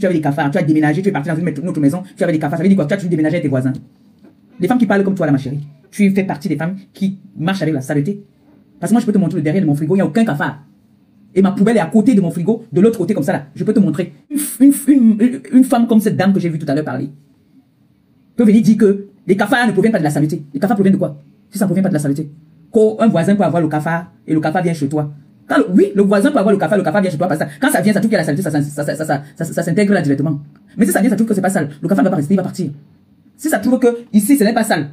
Tu avais des cafards, tu as déménagé, tu es parti dans une autre maison, tu avais des cafards. Ça veut dire quoi? Tu as toujours déménagé avec tes voisins. Les femmes qui parlent comme toi là, ma chérie. Tu fais partie des femmes qui marchent avec la saleté. Parce que moi, je peux te montrer le derrière de mon frigo, il n'y a aucun cafard. Et ma poubelle est à côté de mon frigo, de l'autre côté comme ça là. Je peux te montrer. Une femme comme cette dame que j'ai vue tout à l'heure parler peut venir dire que les cafards ne proviennent pas de la saleté. Les cafards proviennent de quoi? Si ça ne provient pas de la saleté. Qu'un voisin peut avoir le cafard et le cafard vient chez toi. Oui, le voisin peut avoir le cafard vient chez toi. Parce que quand ça vient, ça trouve qu'il y a la saleté, ça s'intègre là directement. Mais si ça vient, ça trouve que c'est pas sale. Le cafard ne va pas rester, il va partir. Si ça trouve que ici, ce n'est pas sale,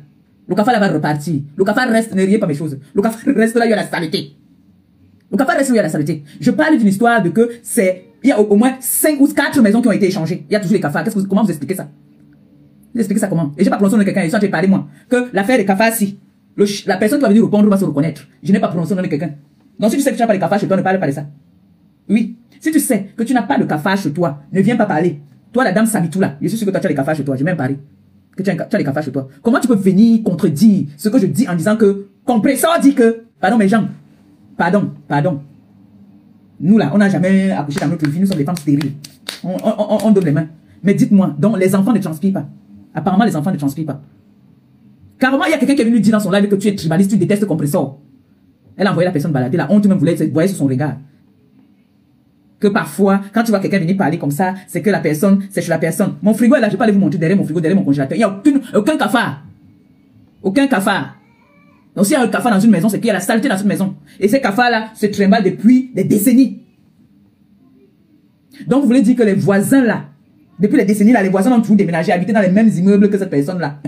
le cafard là va repartir. Le cafard reste, ne riez pas mes choses. Le cafard reste là, il y a la saleté. Le cafard reste là, il y a la saleté. Je parle d'une histoire de que il y a au moins 5 ou 4 maisons qui ont été échangées. Il y a toujours les cafards. Comment vous expliquez ça? Vous expliquez ça comment? Et j'ai pas prononcé le nom de quelqu'un, et ça j'ai parlé moi. Que l'affaire des cafards, si la personne qui va venir répondre va se reconnaître. Je n'ai pas prononcé le nom de quelqu'un. Donc si tu sais que tu n'as pas de cafard chez toi, ne parle pas de ça. Oui. Si tu sais que tu n'as pas de cafard chez toi, ne viens pas parler. Toi, la dame Sabitou là, je suis sûr que toi tu as des cafards chez toi. J'ai même parlé. Que tu as des cafards chez toi. Comment tu peux venir contredire ce que je dis en disant que compresseur dit que, pardon mes gens, pardon. Nous là, on n'a jamais accouché dans notre vie, nous sommes des femmes stériles. On donne les mains. Mais dites-moi, donc les enfants ne transpirent pas. Apparemment, les enfants ne transpirent pas. Carrément, il y a quelqu'un qui est venu dire dans son live que tu es tribaliste, tu détestes compresseur. Elle a envoyé la personne balader, la honte même voyait sur son regard. Que parfois, quand tu vois quelqu'un venir parler comme ça, c'est que la personne, c'est chez la personne. Mon frigo est là, je vais pas aller vous montrer derrière mon frigo, derrière mon congélateur. Il n'y a aucun cafard. Aucun cafard. Donc s'il y a un cafard dans une maison, c'est qu'il y a la saleté dans une maison. Et ces cafards-là se trimballent depuis des décennies. Donc vous voulez dire que les voisins là, depuis les décennies là, les voisins ont toujours déménagé, habité dans les mêmes immeubles que cette personne-là.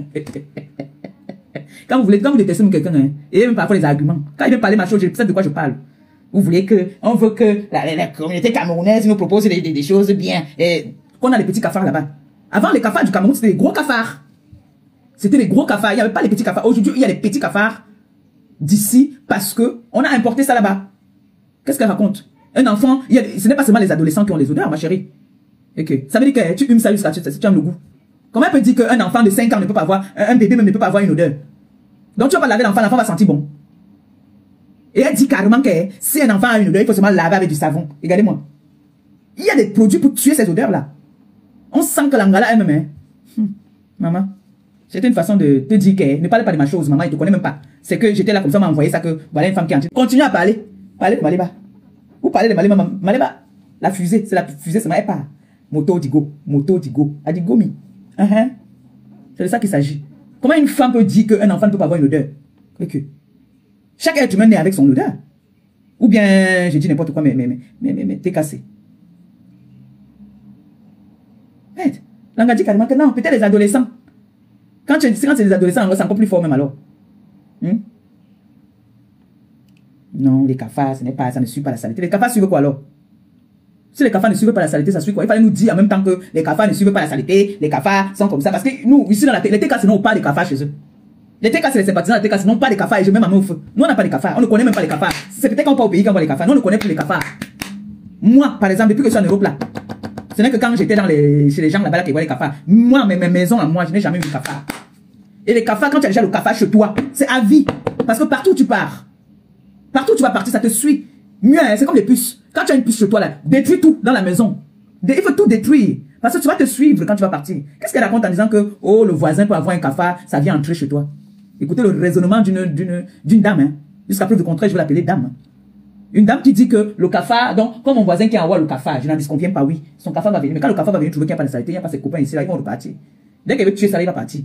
Quand vous détestez quelqu'un, hein, et même parfois les arguments, quand il vient parler ma chose, je sais de quoi je parle. Vous voulez on veut que la communauté camerounaise nous propose des choses bien, et qu'on a les petits cafards là-bas. Avant, les cafards du Cameroun, c'était des gros cafards. C'était des gros cafards, il n'y avait pas les petits cafards. Aujourd'hui, il y a les petits cafards d'ici parce que on a importé ça là-bas. Qu'est-ce qu'elle raconte? Un enfant, ce n'est pas seulement les adolescents qui ont les odeurs, ma chérie. Okay. Ça veut dire que tu humes ça jusqu'à ce que tu aimes le goût. Comment elle peut dire qu'un enfant de 5 ans ne peut pas avoir, un bébé même ne peut pas avoir une odeur? Donc tu vas pas laver l'enfant va sentir bon. Et elle dit carrément que si un enfant a une odeur, il faut seulement laver avec du savon. Regardez-moi. Il y a des produits pour tuer ces odeurs-là. On sent que l'angala elle-même, maman, c'était une façon de te dire que ne parle pas de ma chose, maman, il te connaît même pas. C'est que j'étais là comme ça, m'a envoyé ça que voilà une femme qui est en train. Continue à parler. Parlez de Maléba. Vous parlez de Maléba, Maléba. La fusée, c'est ma pas. Moto digo. A dit gomi. C'est de ça qu'il s'agit. Comment une femme peut dire qu'un enfant ne peut pas avoir une odeur? Chaque être humain est avec son odeur. Ou bien, j'ai dit n'importe quoi, mais t'es cassé. L'on a dit carrément que non, peut-être les adolescents. Quand c'est des adolescents, c'est encore plus fort même alors. Non, les cafards, ça ne suit pas la saleté. Les cafards suivent quoi alors? Si les cafards ne suivent pas la saleté, ça suit quoi? Il fallait nous dire en même temps que les cafards ne suivent pas la saleté, les cafards sont comme ça. Parce que nous, ici dans la les TK, n'ont pas de cafards chez eux. Les TK, c'est les sympathisants, les TK, n'ont pas de cafards et je mets ma main au feu. Nous, on n'a pas de cafards. On ne connaît même pas les cafards. C'est peut-être qu'on pas au pays qu'on voit les cafards. Nous, on ne connaît plus les cafards. Moi, par exemple, depuis que je suis en Europe là, ce n'est que quand j'étais chez les gens là-bas qui voient les cafards. Moi, mes maisons à moi, je n'ai jamais vu de cafards. Et les cafards, quand tu as déjà le cafard chez toi, c'est à vie. Parce que partout où tu pars, partout où tu vas partir, ça te suit. Mieux, c'est comme les puces. Quand tu as une puce chez toi là, détruis tout dans la maison. Il faut tout détruire. Parce que tu vas te suivre quand tu vas partir. Qu'est-ce qu'elle raconte en disant que, oh, le voisin peut avoir un cafard, ça vient entrer chez toi. Écoutez le raisonnement d'une dame. Hein. Jusqu'à preuve du contraire, je vais l'appeler dame. Une dame qui dit que le cafard, donc, comme mon voisin qui envoie le cafard, je n'en disconviens pas, oui. Son cafard va venir. Mais quand le cafard va venir trouver qu'il n'y a pas de saleté, il n'y a pas ses copains ici, là, ils vont repartir. Dès qu'il veut tuer ça, il va partir.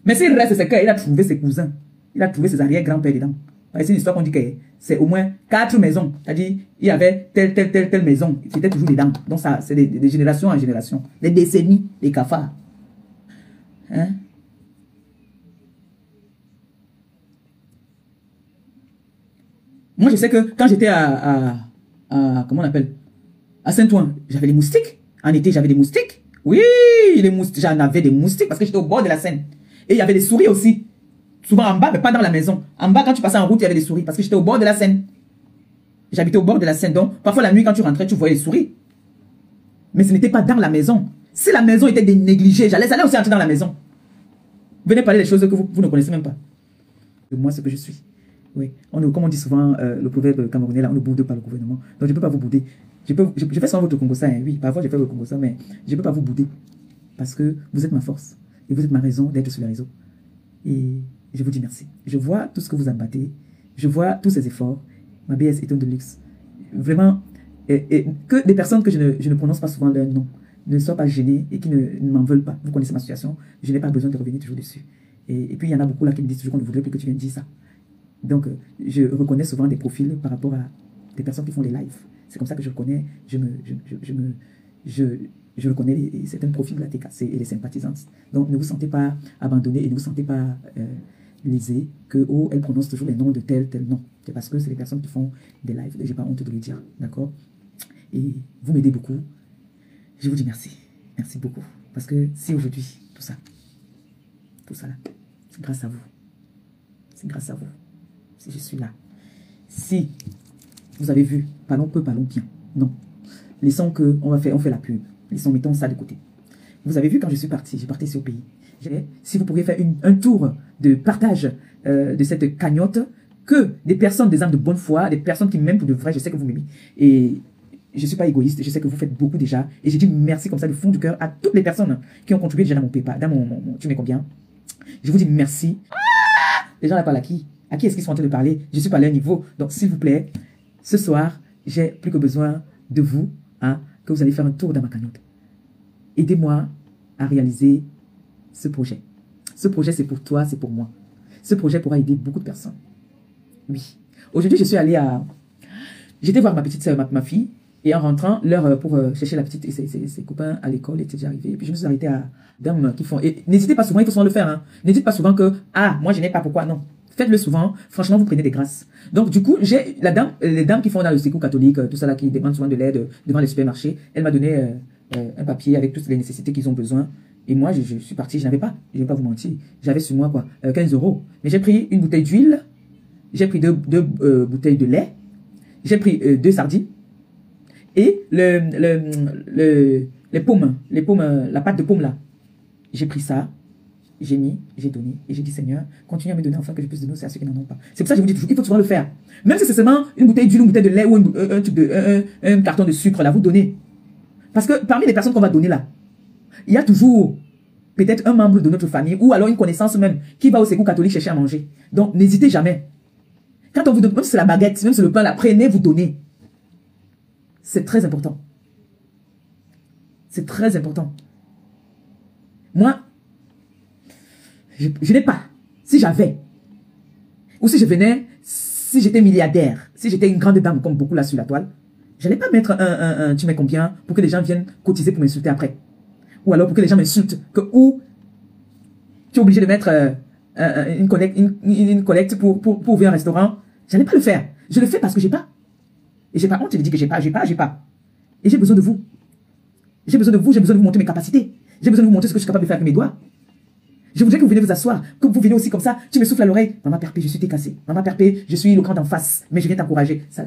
Mais s'il reste, c'est qu'il a trouvé ses cousins. Il a trouvé ses arrière-grands-pères dedans. C'est une histoire qu'on dit que c'est au moins 4 maisons. C'est-à-dire, il y avait telle maison. C'était toujours dedans. Donc ça, c'est des générations en génération. Des décennies, des cafards. Hein? Moi, je sais que quand j'étais comment on appelle? À Saint-Ouen, j'avais les moustiques. En été, j'avais des moustiques. Oui, les moustiques. J'en avais des moustiques parce que j'étais au bord de la Seine. Et il y avait des souris aussi. Souvent en bas, mais pas dans la maison. En bas, quand tu passais en route, il y avait des souris. Parce que j'étais au bord de la Seine. J'habitais au bord de la Seine. Donc, parfois la nuit, quand tu rentrais, tu voyais les souris. Mais ce n'était pas dans la maison. Si la maison était négligée, j'allais aussi entrer dans la maison. Venez parler des choses que vous ne connaissez même pas. De moi, ce que je suis. Oui. Comme on dit souvent, le proverbe camerounais, là, on ne boude pas le gouvernement. Donc, je ne peux pas vous bouder. Je fais souvent votre Congo ça, hein. Oui, parfois je fais votre Congo ça, mais je ne peux pas vous bouder. Parce que vous êtes ma force. Et vous êtes ma raison d'être sur les réseaux. Et je vous dis merci. Je vois tout ce que vous abattez. Je vois tous ces efforts. Ma BS est un de luxe. Vraiment, que des personnes que je ne prononce pas souvent leur nom ne soient pas gênées et qui ne m'en veulent pas. Vous connaissez ma situation. Je n'ai pas besoin de revenir toujours dessus. Et puis, il y en a beaucoup là qui me disent toujours qu'on ne voudrait plus que tu viennes dire ça. Donc, je reconnais souvent des profils par rapport à des personnes qui font des lives. C'est comme ça que je reconnais, je reconnais certains profils de la TKC et les sympathisantes. Donc, ne vous sentez pas abandonnés et ne vous sentez pas lésés que, oh, elles prononcent toujours les noms de tel nom. C'est parce que c'est les personnes qui font des lives. Je n'ai pas honte de le dire, d'accord? Et vous m'aidez beaucoup. Je vous dis merci. Merci beaucoup. Parce que si aujourd'hui, tout ça là, c'est grâce à vous. C'est grâce à vous. Si je suis là. Si vous avez vu, parlons peu, parlons bien. Non. Laissons que, on fait la pub. Laissons, mettons ça de côté. Vous avez vu quand je suis parti, j'ai parti sur le pays. Si vous pourriez faire un tour de partage de cette cagnotte, que des personnes, des âmes de bonne foi, des personnes qui m'aiment pour de vrai, je sais que vous m'aimez. Et je ne suis pas égoïste, je sais que vous faites beaucoup déjà. Et j'ai dit merci comme ça du fond du cœur à toutes les personnes qui ont contribué déjà dans mon PayPal, dans tu mets combien? Je vous dis merci. Les gens là parlent à qui? À qui est-ce qu'ils sont en train de parler? Je suis pas à leur niveau. Donc, s'il vous plaît, ce soir, j'ai plus que besoin de vous, hein, que vous allez faire un tour dans ma cagnotte. Aidez-moi à réaliser ce projet. Ce projet, c'est pour toi, c'est pour moi. Ce projet pourra aider beaucoup de personnes. Oui. Aujourd'hui, je suis allée à... J'étais voir ma petite soeur, ma fille, et en rentrant, l'heure pour chercher la petite et ses copains à l'école étaient déjà arrivés. Et puis je me suis arrêtée à dames qui font... Et n'hésitez pas souvent, il faut souvent le faire. Hein. N'hésitez pas souvent que, ah, moi je n'ai pas pourquoi, non. Faites-le souvent. Franchement, vous prenez des grâces. Donc, du coup, j'ai les dames qui font dans le secours catholique, tout ça là, qui demandent souvent de l'aide devant les supermarchés. Elle m'a donné un papier avec toutes les nécessités qu'ils ont besoin. Et moi, je suis parti, je n'avais pas. Je ne vais pas vous mentir. J'avais sur moi, quoi, 15 €. Mais j'ai pris une bouteille d'huile. J'ai pris deux bouteilles de lait. J'ai pris 2 sardines. Et les pommes, la pâte de pomme là. J'ai pris ça. J'ai mis, j'ai donné, et j'ai dit, Seigneur, continue à me donner afin que je puisse donner aussi à ceux qui n'en ont pas. C'est pour ça que je vous dis toujours, il faut souvent le faire. Même si c'est seulement une bouteille d'huile, une bouteille de lait ou un carton de sucre, là, vous donnez. Parce que parmi les personnes qu'on va donner là, il y a toujours peut-être un membre de notre famille ou alors une connaissance même qui va au secours catholique chercher à manger. Donc, n'hésitez jamais. Quand on vous donne, même si c'est la baguette, même si c'est le pain, là, prenez, vous donnez. C'est très important. C'est très important. Moi, je n'ai pas. Si j'avais, ou si je venais, si j'étais milliardaire, si j'étais une grande dame comme beaucoup là sur la toile, je n'allais pas mettre tu mets combien pour que les gens viennent cotiser pour m'insulter après. Ou alors pour que les gens m'insultent. Ou tu es obligé de mettre une collecte pour ouvrir un restaurant. Je n'allais pas le faire. Je le fais parce que j'ai pas. Et j'ai pas honte de dire que j'ai pas. Et j'ai besoin de vous. J'ai besoin de vous, j'ai besoin de vous montrer mes capacités. J'ai besoin de vous montrer ce que je suis capable de faire avec mes doigts. Je voudrais que vous venez vous asseoir, que vous venez aussi comme ça, tu me souffles à l'oreille. Maman Perpé, je suis TKC. Maman Perpé, je suis le camp d'en face, mais je viens t'encourager. Ça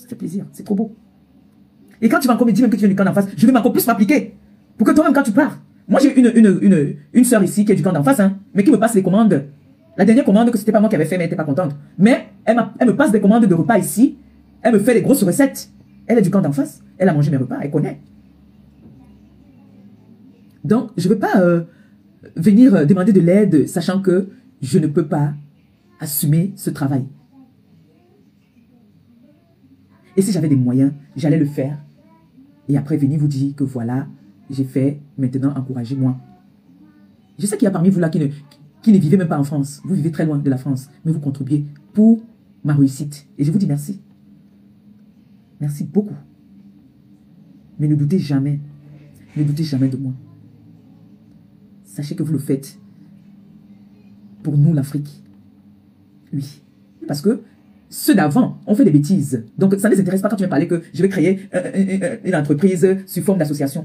fait plaisir, c'est trop beau. Et quand tu vas encore me dire même que tu viens du camp d'en face, je vais encore plus m'appliquer. Pour que toi-même, quand tu pars. Moi, j'ai une sœur ici qui est du camp d'en face, hein, mais qui me passe les commandes. La dernière commande que c'était pas moi qui avait fait, mais elle n'était pas contente. Mais elle me passe des commandes de repas ici. Elle me fait des grosses recettes. Elle est du camp d'en face. Elle a mangé mes repas, elle connaît. Donc, je ne veux pas venir demander de l'aide, sachant que je ne peux pas assumer ce travail. Et si j'avais des moyens, j'allais le faire. Et après, venir vous dire que voilà, j'ai fait, maintenant, encouragez-moi. Je sais qu'il y a parmi vous là qui ne vivez même pas en France. Vous vivez très loin de la France, mais vous contribuez pour ma réussite. Et je vous dis merci. Merci beaucoup. Mais ne doutez jamais. Ne doutez jamais de moi. Sachez que vous le faites pour nous, l'Afrique. Oui. Parce que ceux d'avant ont fait des bêtises. Donc, ça ne les intéresse pas quand tu me parler que je vais créer une entreprise sous forme d'association.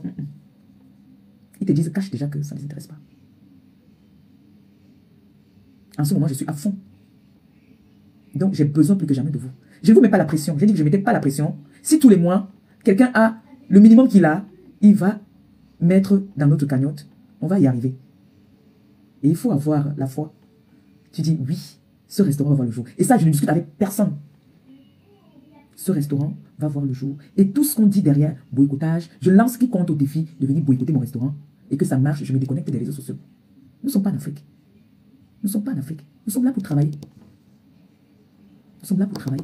Ils te disent, cache déjà que ça ne les intéresse pas. En ce moment, je suis à fond. Donc, j'ai besoin plus que jamais de vous. Je ne vous mets pas la pression. J'ai dit que je ne mettais pas la pression. Si tous les mois, quelqu'un a le minimum qu'il a, il va mettre dans notre cagnotte. On va y arriver. Et il faut avoir la foi. Tu dis, oui, ce restaurant va voir le jour. Et ça, je ne discute avec personne. ce restaurant va voir le jour. Et tout ce qu'on dit derrière, boycottage, je lance quiconque au défi de venir boycotter mon restaurant et que ça marche, je me déconnecte des réseaux sociaux. Nous ne sommes pas en Afrique. Nous ne sommes pas en Afrique. Nous sommes là pour travailler. Nous sommes là pour travailler.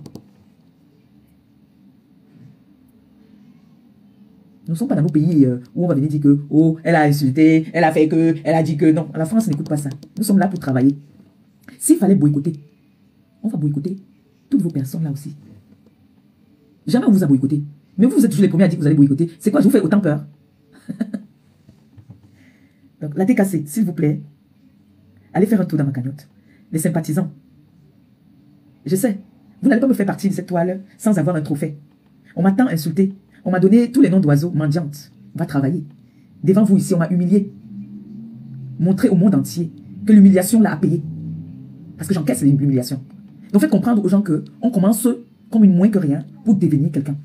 Nous ne sommes pas dans nos pays où on va venir dire que, oh, elle a insulté, elle a fait que, elle a dit que, non. La France n'écoute pas ça. Nous sommes là pour travailler. S'il fallait boycotter, on va boycotter toutes vos personnes là aussi. Jamais on vous a boycotté. Mais vous êtes toujours les premiers à dire que vous allez boycotter. C'est quoi? Je vous fais autant peur. Donc, la TKC, s'il vous plaît, allez faire un tour dans ma cagnotte. Les sympathisants. Je sais, vous n'allez pas me faire partie de cette toile sans avoir un trophée. On m'a tant insulté. On m'a donné tous les noms d'oiseaux, mendiantes. On va travailler. Devant vous ici, on m'a humilié. Montrer au monde entier que l'humiliation l'a à payer. Parce que j'encaisse l'humiliation. Donc faites comprendre aux gens qu'on commence comme une moins que rien pour devenir quelqu'un.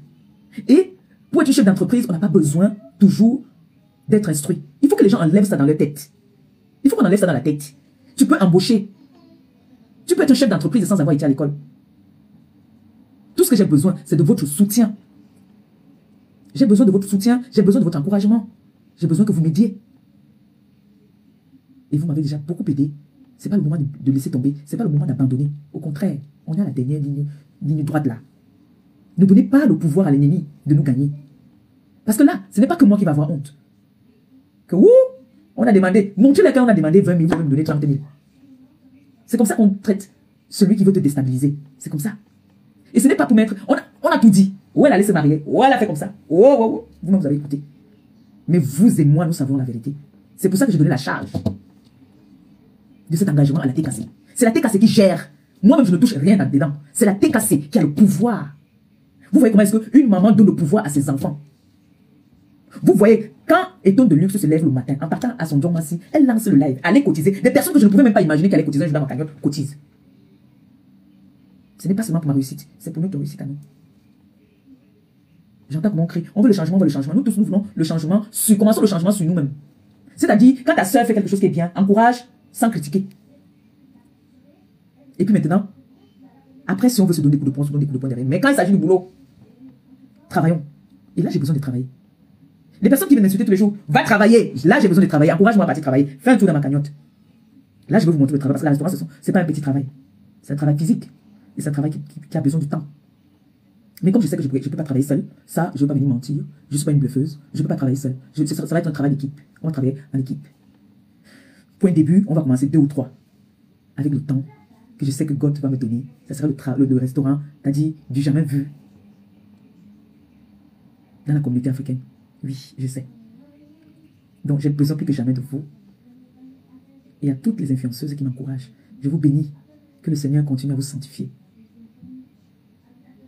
Et pour être chef d'entreprise, on n'a pas besoin toujours d'être instruit. Il faut que les gens enlèvent ça dans leur tête. Il faut qu'on enlève ça dans la tête. Tu peux embaucher. Tu peux être un chef d'entreprise sans avoir été à l'école. Tout ce que j'ai besoin, c'est de votre soutien. J'ai besoin de votre soutien, j'ai besoin de votre encouragement. J'ai besoin que vous m'aidiez. Et vous m'avez déjà beaucoup aidé. Ce n'est pas le moment de laisser tomber. Ce n'est pas le moment d'abandonner. Au contraire, on est à la dernière ligne droite là. Ne donnez pas le pouvoir à l'ennemi de nous gagner. Parce que là, ce n'est pas que moi qui va avoir honte. Que on a demandé, montrez-les quand on a demandé 20 000, vous allez me donner 30 000. C'est comme ça qu'on traite celui qui veut te déstabiliser. C'est comme ça. Et ce n'est pas pour mettre... On a tout dit. Où elle allait se marier. Où elle a fait comme ça. Vous-même, vous avez écouté. Mais vous et moi, nous savons la vérité. C'est pour ça que j'ai donné la charge de cet engagement à la TKC. C'est la TKC qui gère. Moi-même, je ne touche rien là-dedans. C'est la TKC qui a le pouvoir. Vous voyez comment est-ce qu'une maman donne le pouvoir à ses enfants. Vous voyez, quand Eton de Luxe se lève le matin, en partant à son John Massy, elle lance le live. Allez cotiser. Des personnes que je ne pouvais même pas imaginer qu'elle allait cotiser un jour dans ma cagnotte, cotisent. Ce n'est pas seulement pour ma réussite, c'est pour notre réussite à nous. J'entends comment on crie. On veut le changement, on veut le changement. Nous tous, nous voulons le changement. Commençons le changement sur nous-mêmes. C'est-à-dire, quand ta soeur fait quelque chose qui est bien, encourage sans critiquer. Et puis maintenant, après, si on veut se donner des coups de poing, on se donne des coups de poing derrière. Mais quand il s'agit du boulot, travaillons. Et là, j'ai besoin de travailler. Les personnes qui viennent m'insulter tous les jours, va travailler. Là, j'ai besoin de travailler. Encourage-moi à partir travailler. Fais un tour dans ma cagnotte. Là, je vais vous montrer le travail. Parce que la restauration, ce n'est pas un petit travail. C'est un travail physique. Et c'est un travail qui a besoin du temps. Mais comme je sais que je ne peux pas travailler seul, ça, je ne vais pas venir mentir. Je ne suis pas une blufeuse. Je ne peux pas travailler seul. Ça va être un travail d'équipe. On va travailler en équipe. Point de début, on va commencer 2 ou 3. Avec le temps que je sais que God va me donner. Ça sera le restaurant, c'est-à-dire du jamais vu dans la communauté africaine. Oui, je sais. Donc, j'ai besoin plus que jamais de vous. Et à toutes les influenceuses qui m'encouragent, je vous bénis. Que le Seigneur continue à vous sanctifier.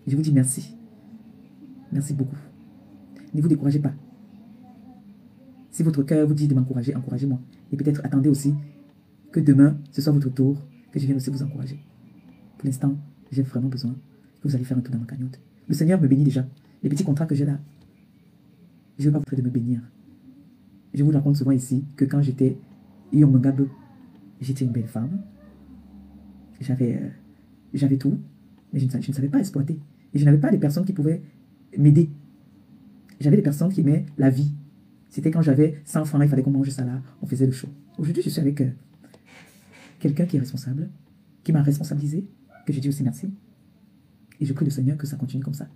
Je vous dis merci. Merci beaucoup. Ne vous découragez pas. Si votre cœur vous dit de m'encourager, encouragez-moi. Et peut-être attendez aussi que demain, ce soit votre tour, que je vienne aussi vous encourager. Pour l'instant, j'ai vraiment besoin que vous allez faire un tour dans ma cagnotte. Le Seigneur me bénit déjà. Les petits contrats que j'ai là, je ne veux pas vous traiter de me bénir. Je vous raconte souvent ici que quand j'étais Yomagabe, j'étais une belle femme. J'avais tout, mais je ne savais pas exploiter. Et je n'avais pas des personnes qui pouvaient m'aider. J'avais des personnes qui aimaient la vie. C'était quand j'avais 100 francs, il fallait qu'on mange ça là, on faisait le show. Aujourd'hui, je suis avec quelqu'un qui est responsable, qui m'a responsabilisé, que je dis aussi merci. Et je prie le Seigneur que ça continue comme ça.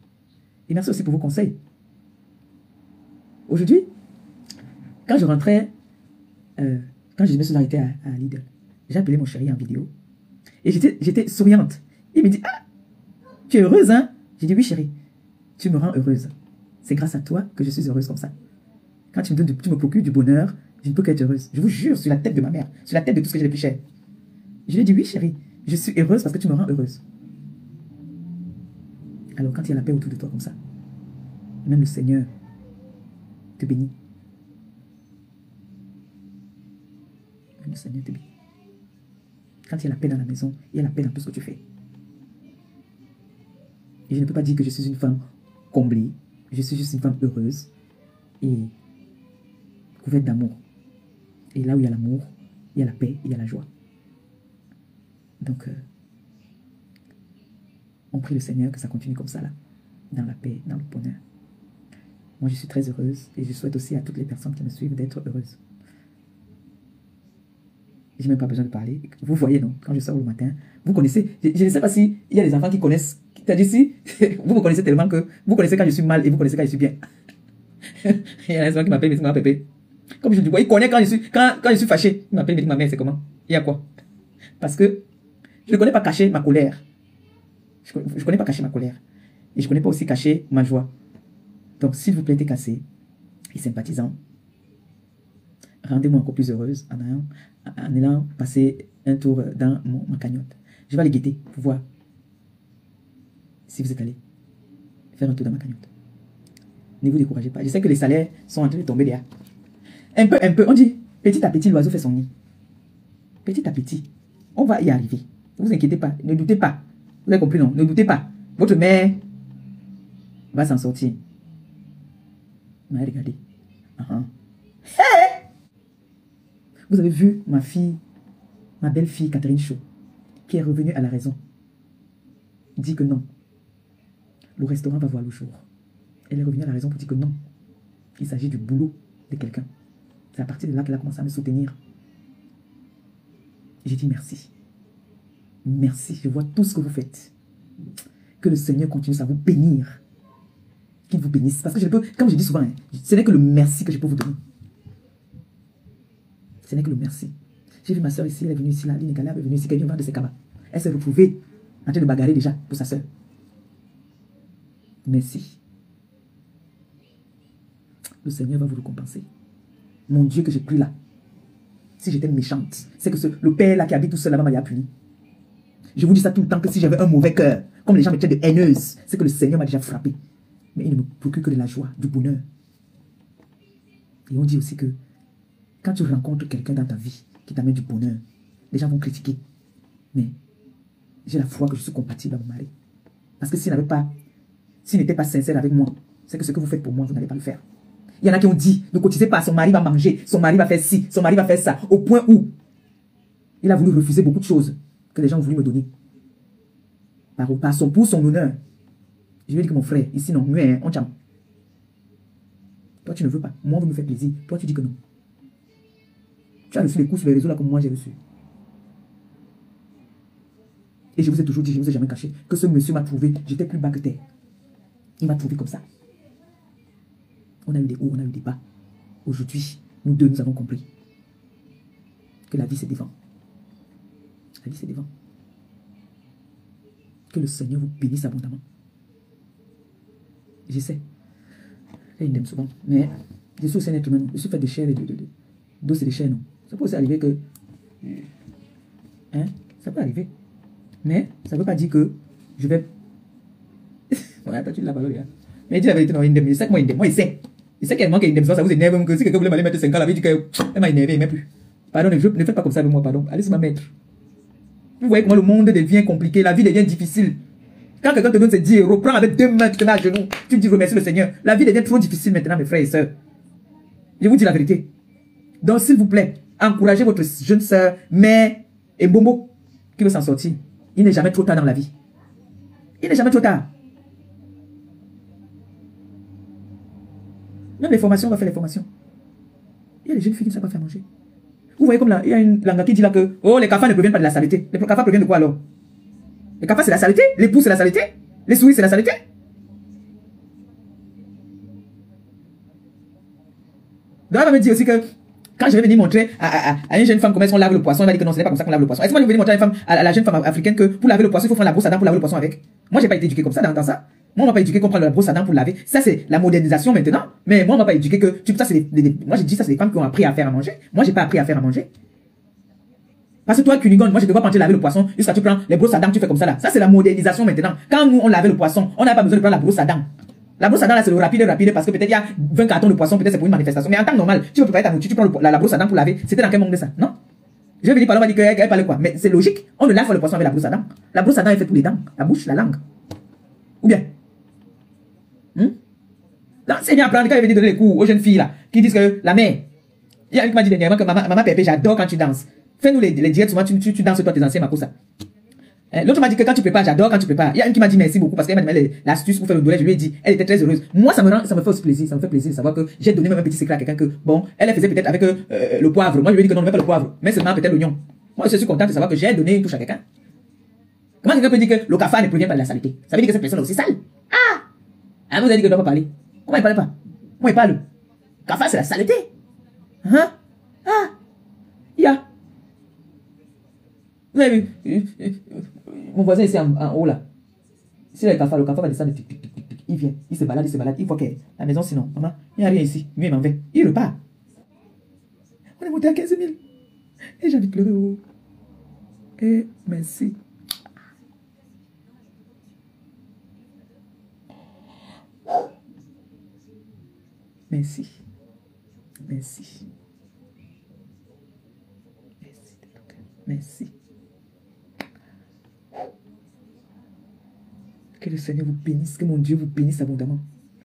Et merci aussi pour vos conseils. Aujourd'hui, quand je rentrais, quand je me suis arrêtée à Lidl, j'ai appelé mon chéri en vidéo. Et j'étais souriante. Il me dit, ah, tu es heureuse, hein? J'ai dit, oui, chérie, tu me rends heureuse. C'est grâce à toi que je suis heureuse comme ça. Quand tu me procures du bonheur, je ne peux qu'être heureuse. Je vous jure, sur la tête de ma mère, sur la tête de tout ce que j'ai de plus cher. Je lui ai dit, oui, chérie, je suis heureuse parce que tu me rends heureuse. Alors, quand il y a la paix autour de toi comme ça, même le Seigneur te bénit. Même le Seigneur te bénit. Quand il y a la paix dans la maison, il y a la paix dans tout ce que tu fais. Et je ne peux pas dire que je suis une femme comblée. Je suis juste une femme heureuse et couverte d'amour. Et là où il y a l'amour, il y a la paix, il y a la joie. Donc, on prie le Seigneur que ça continue comme ça là. dans la paix, dans le bonheur. Moi, je suis très heureuse et je souhaite aussi à toutes les personnes qui me suivent d'être heureuses. Je n'ai même pas besoin de parler. Vous voyez, non, quand je sors le matin, vous connaissez, je ne sais pas s'il y a des enfants qui connaissent, c'est-à-dire si, vous me connaissez tellement que vous connaissez quand je suis mal et vous connaissez quand je suis bien. Il y a un enfant qui m'appelle, il m'appelle Pépé. Comme je dis, il connaît quand je suis fâché. Il m'appelle, il me dit, ma mère, c'est comment? Il y a quoi? Parce que je ne connais pas cacher ma colère. Je ne connais pas cacher ma colère. Et je ne connais pas aussi cacher ma joie. Donc, s'il vous plaît, cassé et sympathisant, rendez-moi encore plus heureuse en allant passer un tour dans ma cagnotte. Je vais aller guetter pour voir si vous êtes allé faire un tour dans ma cagnotte. Ne vous découragez pas. Je sais que les salaires sont en train de tomber derrière. Un peu, on dit, petit à petit, l'oiseau fait son nid. Petit à petit, on va y arriver. Ne vous inquiétez pas, ne doutez pas. Vous avez compris, non? Ne doutez pas. Votre mère va s'en sortir. Mais regardez. Hey! Vous avez vu ma fille, ma belle-fille Catherine Chaud, qui est revenue à la raison. Dit que non. Le restaurant va voir le jour. Elle est revenue à la raison pour dire que non. Il s'agit du boulot de quelqu'un. C'est à partir de là qu'elle a commencé à me soutenir. J'ai dit merci. Merci, je vois tout ce que vous faites. Que le Seigneur continue à vous bénir. Qu'il vous bénisse. Parce que je peux, comme je dis souvent, ce n'est que le merci que je peux vous donner. Ce n'est que le merci. J'ai vu ma soeur ici, elle est venue ici, là, l'Inégala, elle est venue ici, quelqu'un vient de ses cabas. Elle s'est retrouvée en train de bagarrer déjà pour sa soeur. Merci. Le Seigneur va vous récompenser. Mon Dieu que j'ai pris là. Si j'étais méchante, c'est que le père là qui habite tout seul là-bas m'a puni. Je vous dis ça tout le temps, que si j'avais un mauvais cœur, comme les gens me traitent de haineuse, c'est que le Seigneur m'a déjà frappé. Mais il ne me procure que de la joie, du bonheur. Et on dit aussi que quand tu rencontres quelqu'un dans ta vie qui t'amène du bonheur, les gens vont critiquer. Mais j'ai la foi que je suis compatible à mon mari. Parce que s'il n'était pas sincère avec moi, c'est que ce que vous faites pour moi, vous n'allez pas le faire. Il y en a qui ont dit, ne cotisez pas, son mari va manger, son mari va faire ci, son mari va faire ça, au point où il a voulu refuser beaucoup de choses que les gens ont voulu me donner. Pour son honneur. Je lui ai dit que mon frère, ici non, on tient. Toi tu ne veux pas, moi vous me faites plaisir, toi tu dis que non. Tu as reçu les coups sur les réseaux là comme moi j'ai reçu. Et je vous ai toujours dit, je ne vous ai jamais caché, que ce monsieur m'a trouvé, j'étais plus bas que terre. Il m'a trouvé comme ça. On a eu des hauts, on a eu des bas. Aujourd'hui, nous deux, nous avons compris que la vie c'est devant. La vie c'est devant. Que le Seigneur vous bénisse abondamment. Je sais. Et il m'aime souvent. Mais je suis aussi un être humain. Je suis fait de chair et d'os et de chair, non. Ça peut aussi arriver que... Hein? Ça peut arriver. Mais ça ne veut pas dire que je vais... Ouais, toi tu l'as parlé, là. Mais dis la vérité, non, il sait que moi, il sait. Il sait qu'elle manque une ça vous énerve, que si quelqu'un voulait m'aller mettre 5 ans, la vie dit qu'elle m'a énervé, il m'aime plus. Pardon, ne faites pas comme ça avec moi, pardon. Allez, c'est ma maître. Vous voyez comment le monde devient compliqué, la vie devient difficile. Quand quelqu'un te donne ses 10 euros, prends avec 2 mains, tu te mets à genoux, tu te dis remercie le Seigneur. La vie devient trop difficile maintenant, mes frères et sœurs. Je vous dis la vérité. Donc, s'il vous plaît, encouragez votre jeune sœur, mère et Bobo qui veut s'en sortir. Il n'est jamais trop tard dans la vie. Il n'est jamais trop tard. Même les formations, on va faire les formations. Il y a des jeunes filles qui ne savent pas faire manger. Vous voyez comme là, il y a une langue qui dit là que oh, les cafards ne proviennent pas de la saleté. Les cafards proviennent de quoi alors? Les cafards c'est la saleté, les poux c'est la saleté, les souris c'est la saleté. Donc elle va me dire aussi que quand je vais venir montrer à une jeune femme comment est-ce qu'on lave le poisson, elle va dire que non, ce n'est pas comme ça qu'on lave le poisson. Est-ce que moi je vais venir montrer à la jeune femme africaine que pour laver le poisson, il faut prendre la brosse à dents pour laver le poisson avec? Moi, j'ai pas été éduqué comme ça dans ça. Moi, on m'a pas éduqué qu'on prend la brosse à dents pour laver. Ça, c'est la modernisation maintenant. Mais moi, on m'a pas éduqué que... Ça, c'est moi, j'ai dit ça, c'est les femmes qui ont appris à faire à manger. Moi, j'ai pas appris à faire à manger. Parce que toi, Cunigon, moi, je ne dois pas laver le poisson jusqu'à tu prends les brosses à dents, tu fais comme ça là. Ça, c'est la modernisation maintenant. Quand nous, on lavait le poisson, on n'a pas besoin de prendre la brosse à dents. La brosse à dents, là, c'est le rapide, parce que peut-être il y a 20 cartons de poisson, peut-être c'est pour une manifestation. Mais en temps normal, tu veux préparer ta nourriture, tu prends la brosse à dents pour laver. C'était dans quel monde de ça? Non? Je vais venir par là, on va dire qu'elle parle quoi? Mais c'est logique. On ne lave pas le poisson avec la brosse à dents. La brosse à dents, elle fait tous les dents. La bouche, la langue. Ou bien? L'enseignant apprend quand il veut donner des cours aux jeunes filles là, qui disent que la mère. Il y a un qui m'a dit dernièrement que maman Pépé, j'adore quand tu danses. Fais-nous les directs, souvent tu danses toi tes anciens Makosa. L'autre m'a dit que quand tu prépares, j'adore quand tu prépares. Il y a une qui m'a dit merci beaucoup parce qu'elle m'a donné l'astuce pour faire le doulet. Je lui ai dit, elle était très heureuse. Moi, ça me fait aussi plaisir. Ça me fait plaisir de savoir que j'ai donné même un petit secret à quelqu'un que, bon, elle faisait peut-être avec le poivre. Moi, je lui ai dit que non, ne mets pas le poivre, mais seulement peut-être l'oignon. Moi, je suis content de savoir que j'ai donné une touche à quelqu'un. Comment quelqu'un peut dire que le cafard ne provient pas de la saleté? Ça veut dire que cette personne est aussi sale. Ah, vous avez dit que je ne dois pas parler. Comment il ne parle pas? Comment il parle? Cafard, c'est la saleté. Hein? Ya. Vous avez vu? Mon voisin ici en haut là. Si le cafard va descendre. Il vient, il se balade. Il voit que la maison, sinon, maman, il n'y a rien ici. Il vient, il m'en va. Il repart. On est monté à 15 000. Et j'ai envie de pleurer. Oh. Et merci. Merci. Merci. Merci. Que le Seigneur vous bénisse, que mon Dieu vous bénisse abondamment.